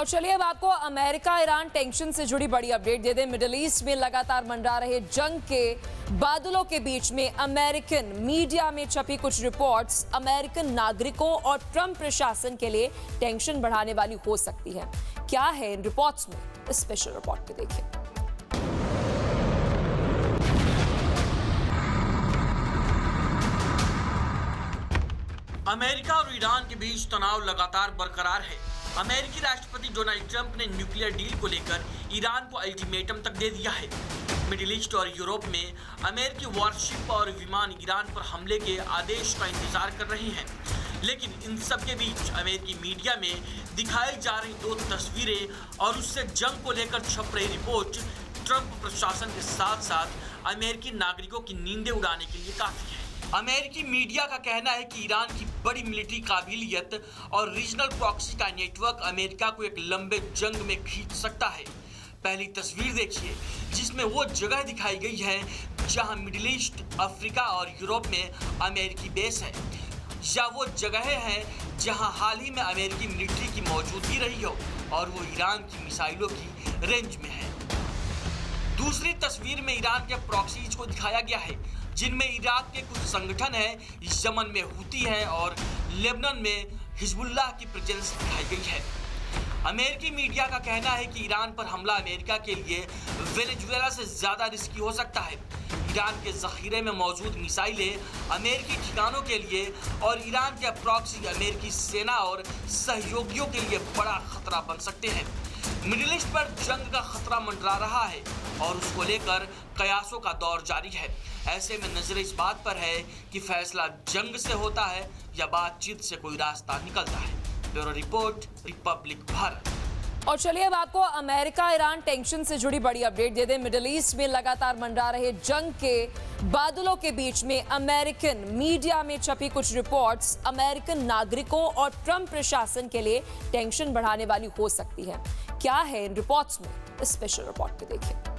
और चलिए अब आपको अमेरिका ईरान टेंशन से जुड़ी बड़ी अपडेट दे दें। मिडिल ईस्ट में लगातार मंडरा रहे जंग के बादलों के बीच में अमेरिकन मीडिया में छपी कुछ रिपोर्ट्स अमेरिकन नागरिकों और ट्रंप प्रशासन के लिए टेंशन बढ़ाने वाली हो सकती है। क्या है इन रिपोर्ट्स में, इस स्पेशल रिपोर्ट में देखिए। अमेरिका और ईरान के बीच तनाव लगातार बरकरार है। अमेरिकी राष्ट्रपति डोनाल्ड ट्रंप ने न्यूक्लियर डील को लेकर ईरान को अल्टीमेटम तक दे दिया है। मिडिल ईस्ट और यूरोप में अमेरिकी वॉरशिप और विमान ईरान पर हमले के आदेश का इंतजार कर रहे हैं। लेकिन इन सब के बीच अमेरिकी मीडिया में दिखाई जा रही दो तस्वीरें और उससे जंग को लेकर छप रही रिपोर्ट ट्रंप प्रशासन के साथ साथ अमेरिकी नागरिकों की नींदें उड़ाने के लिए काफी है। अमेरिकी मीडिया का कहना है कि ईरान की बड़ी मिलिट्री काबिलियत और रीजनल प्रॉक्सी का नेटवर्क अमेरिका को एक लंबे जंग में खींच सकता है। पहली तस्वीर देखिए, जिसमें वो जगह दिखाई गई है जहां मिडिल ईस्ट, अफ्रीका और यूरोप में अमेरिकी बेस है, या वो जगह हैं जहां हाल ही में अमेरिकी मिलिट्री की मौजूदगी रही हो और वो ईरान की मिसाइलों की रेंज में है। दूसरी तस्वीर में ईरान के प्रॉक्सीज को दिखाया गया है, जिनमें इराक के कुछ संगठन हैं, यमन में हुती है और लेबनान में हिजबुल्लाह की प्रेजेंस दिखाई गई है। अमेरिकी मीडिया का कहना है कि ईरान पर हमला अमेरिका के लिए वेनेजुएला से ज़्यादा रिस्की हो सकता है। ईरान के ज़ख़ीरे में मौजूद मिसाइलें अमेरिकी ठिकानों के लिए और ईरान के प्रॉक्सी अमेरिकी सेना और सहयोगियों के लिए बड़ा खतरा बन सकते हैं। मिडिल ईस्ट पर जंग का खतरा मंडरा रहा है और उसको लेकर कयासों का दौर जारी है। ऐसे में नजर इस बात पर है कि फैसला जंग से होता है या बातचीत से कोई रास्ता निकलता है। Bureau report, Republic Bharat. और चलिए अब आपको अमेरिका ईरान टेंशन से जुड़ी बड़ी अपडेट दे दें। मिडिल ईस्ट में लगातार मंडरा रहे जंग के बादलों के बीच में अमेरिकन मीडिया में छपी कुछ रिपोर्ट्स अमेरिकन नागरिकों और ट्रंप प्रशासन के लिए टेंशन बढ़ाने वाली हो सकती है। क्या है इन रिपोर्ट्स में, इस स्पेशल रिपोर्ट में देखिए।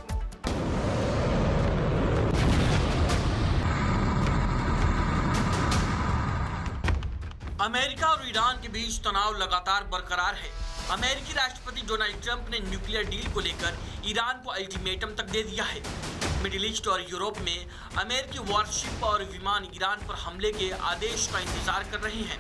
अमेरिका और ईरान के बीच तनाव लगातार बरकरार है। अमेरिकी राष्ट्रपति डोनाल्ड ट्रंप ने न्यूक्लियर डील को लेकर ईरान को अल्टीमेटम तक दे दिया है। मिडिल ईस्ट और यूरोप में अमेरिकी वॉरशिप और विमान ईरान पर हमले के आदेश का इंतजार कर रहे हैं।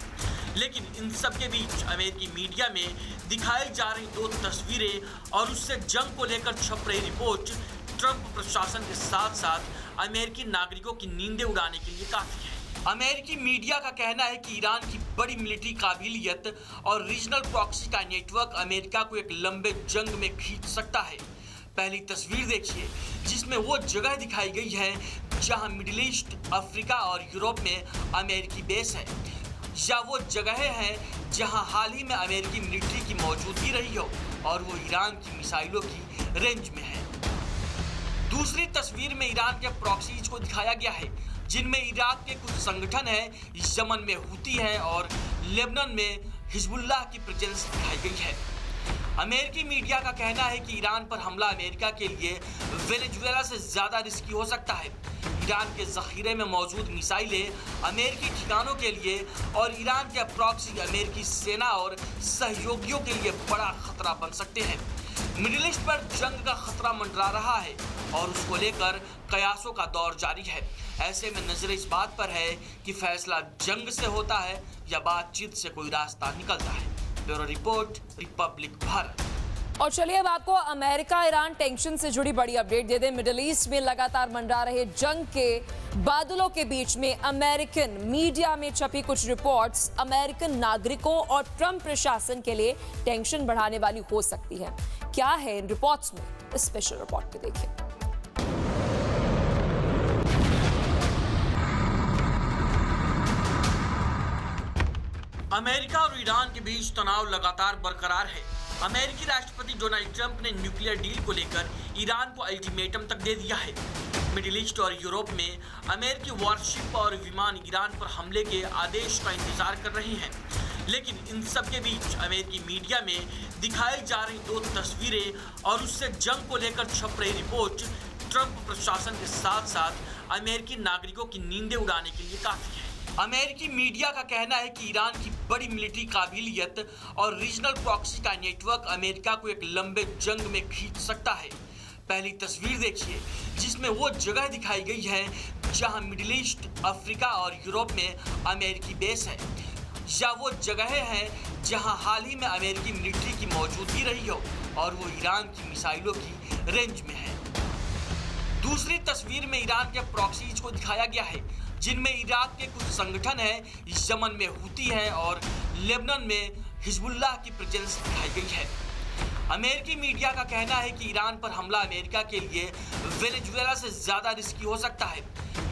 लेकिन इन सब के बीच अमेरिकी मीडिया में दिखाई जा रही दो तस्वीरें और उससे जंग को लेकर छप रही रिपोर्ट ट्रंप प्रशासन के साथ साथ अमेरिकी नागरिकों की नींदें उड़ाने के लिए काफी है। अमेरिकी मीडिया का कहना है कि ईरान की बड़ी मिलिट्री काबिलियत और रीजनल प्रॉक्सी का नेटवर्क अमेरिका को एक लंबे जंग में खींच सकता है। पहली तस्वीर देखिए, जिसमें वो जगह दिखाई गई है जहां मिडिल ईस्ट, अफ्रीका और यूरोप में अमेरिकी बेस है, या वो जगह हैं जहां हाल ही में अमेरिकी मिलिट्री की मौजूदगी रही हो और वो ईरान की मिसाइलों की रेंज में है। दूसरी तस्वीर में ईरान के प्रॉक्सीज को दिखाया गया है, जिनमें इराक के कुछ संगठन हैं, यमन में हुती है और लेबनान में हिजबुल्लाह की प्रेजेंस दिखाई गई है। अमेरिकी मीडिया का कहना है कि ईरान पर हमला अमेरिका के लिए वेनेजुएला से ज़्यादा रिस्की हो सकता है। ईरान के ज़ख़ीरे में मौजूद मिसाइलें अमेरिकी ठिकानों के लिए और ईरान के प्रॉक्सी अमेरिकी सेना और सहयोगियों के लिए बड़ा खतरा बन सकते हैं। मिडिल ईस्ट पर जंग का खतरा मंडरा रहा है और उसको लेकर कयासों का दौर जारी है। ऐसे में नजर इस बात पर है कि फैसला जंग से होता है या बातचीत से कोई रास्ता निकलता है। Bureau report, Republic Bharat. और चलिए अब आपको अमेरिका ईरान टेंशन से जुड़ी बड़ी अपडेट दे दें। मिडिल ईस्ट में लगातार मंडरा रहे जंग के बादलों के बीच में अमेरिकन मीडिया में छपी कुछ रिपोर्ट्स अमेरिकन नागरिकों और ट्रंप प्रशासन के लिए टेंशन बढ़ाने वाली हो सकती है। क्या है इन रिपोर्ट्स में, इस स्पेशल रिपोर्ट में देखिए। अमेरिका और ईरान के बीच तनाव लगातार बरकरार है। अमेरिकी राष्ट्रपति डोनाल्ड ट्रंप ने न्यूक्लियर डील को लेकर ईरान को अल्टीमेटम तक दे दिया है। मिडिल ईस्ट और यूरोप में अमेरिकी वॉरशिप और विमान ईरान पर हमले के आदेश का इंतजार कर रहे हैं। लेकिन इन सब के बीच अमेरिकी मीडिया में दिखाई जा रही दो तस्वीरें और उससे जंग को लेकर छप रही रिपोर्ट ट्रंप प्रशासन के साथ साथ अमेरिकी नागरिकों की नींदें उड़ाने के लिए काफी है। अमेरिकी मीडिया का कहना है कि ईरान की बड़ी मिलिट्री काबिलियत और रीजनल प्रॉक्सी का नेटवर्क अमेरिका को एक लंबे जंग में खींच सकता है। पहली तस्वीर देखिए जिसमें वो जगह दिखाई गई है जहां मिडिल ईस्ट, अफ्रीका और यूरोप में अमेरिकी बेस है, या वो जगह हैं जहां हाल ही में अमेरिकी मिलिट्री की मौजूदगी रही हो और वो ईरान की मिसाइलों की रेंज में है। दूसरी तस्वीर में ईरान के प्रॉक्सीज को दिखाया गया है जिनमें इराक के कुछ संगठन हैं, यमन में हुती है और लेबनान में हिजबुल्लाह की प्रेजेंस दिखाई गई है। अमेरिकी मीडिया का कहना है कि ईरान पर हमला अमेरिका के लिए वेनेजुएला से ज़्यादा रिस्की हो सकता है।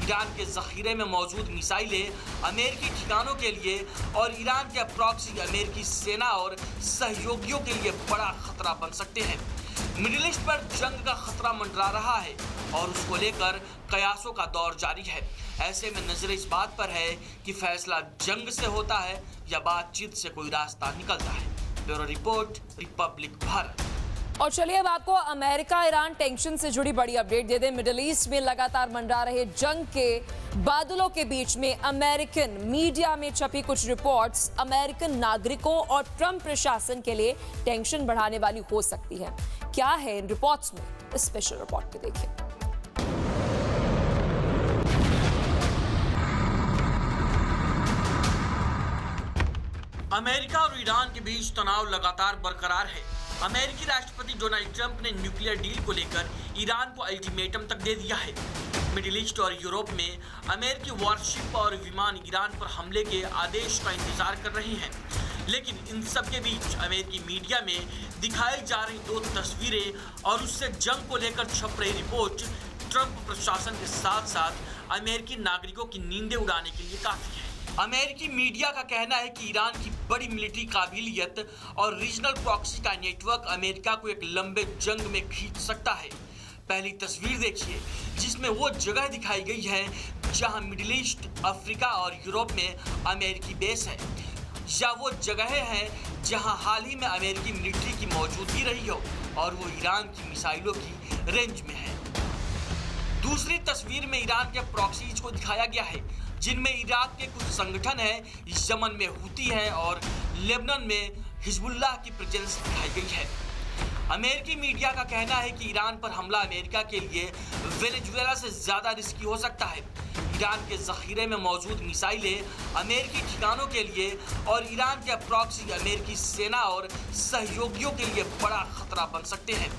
ईरान के ज़ख़ीरे में मौजूद मिसाइलें अमेरिकी ठिकानों के लिए और ईरान के प्रॉक्सी अमेरिकी सेना और सहयोगियों के लिए बड़ा खतरा बन सकते हैं। मिडिल ईस्ट पर जंग का खतरा मंडरा रहा है और उसको लेकर कयासों का दौर जारी है। ऐसे में नजर इस बात पर है कि फैसला जंग से होता है या बातचीत से कोई रास्ता निकलता है। Bureau report, Republic Bharat. और चलिए अब आपको अमेरिका ईरान टेंशन से जुड़ी बड़ी अपडेट दे दें। मिडिल ईस्ट में लगातार मंडरा रहे जंग के बादलों के बीच में अमेरिकन मीडिया में छपी कुछ रिपोर्ट्स अमेरिकन नागरिकों और ट्रंप प्रशासन के लिए टेंशन बढ़ाने वाली हो सकती है। क्या है इन रिपोर्ट्स में, इस स्पेशल रिपोर्ट में देखिए। अमेरिका और ईरान के बीच तनाव लगातार बरकरार है। अमेरिकी राष्ट्रपति डोनाल्ड ट्रंप ने न्यूक्लियर डील को लेकर ईरान को अल्टीमेटम तक दे दिया है। मिडिल ईस्ट और यूरोप में अमेरिकी वॉरशिप और विमान ईरान पर हमले के आदेश का इंतजार कर रहे हैं। लेकिन इन सब के बीच अमेरिकी मीडिया में दिखाई जा रही दो तस्वीरें और उससे जंग को लेकर छप रही रिपोर्ट ट्रंप प्रशासन के साथ साथ अमेरिकी नागरिकों की नींदें उड़ाने के लिए काफी है। अमेरिकी मीडिया का कहना है कि ईरान की बड़ी मिलिट्री काबिलियत और रीजनल प्रॉक्सी का नेटवर्क अमेरिका को एक लंबे जंग में खींच सकता है। पहली तस्वीर देखिए जिसमें वो जगह दिखाई गई है जहां मिडिल ईस्ट, अफ्रीका और यूरोप में अमेरिकी बेस है, या वो जगह हैं जहां हाल ही में अमेरिकी मिलिट्री की मौजूदगी रही हो और वो ईरान की मिसाइलों की रेंज में है। दूसरी तस्वीर में ईरान के प्रॉक्सीज को दिखाया गया है जिनमें इराक के कुछ संगठन हैं, यमन में हुती है और लेबनान में हिजबुल्लाह की प्रेजेंस दिखाई गई है। अमेरिकी मीडिया का कहना है कि ईरान पर हमला अमेरिका के लिए वेनेजुएला से ज़्यादा रिस्की हो सकता है। ईरान के ज़ख़ीरे में मौजूद मिसाइलें अमेरिकी ठिकानों के लिए और ईरान के प्रॉक्सी अमेरिकी सेना और सहयोगियों के लिए बड़ा खतरा बन सकते हैं।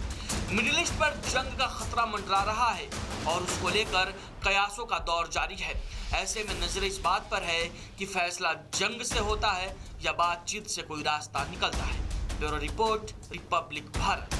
मिडिल ईस्ट पर जंग का खतरा मंडरा रहा है और उसको लेकर कयासों का दौर जारी है। ऐसे में नजर इस बात पर है कि फैसला जंग से होता है या बातचीत से कोई रास्ता निकलता है। Bureau report, Republic Bharat.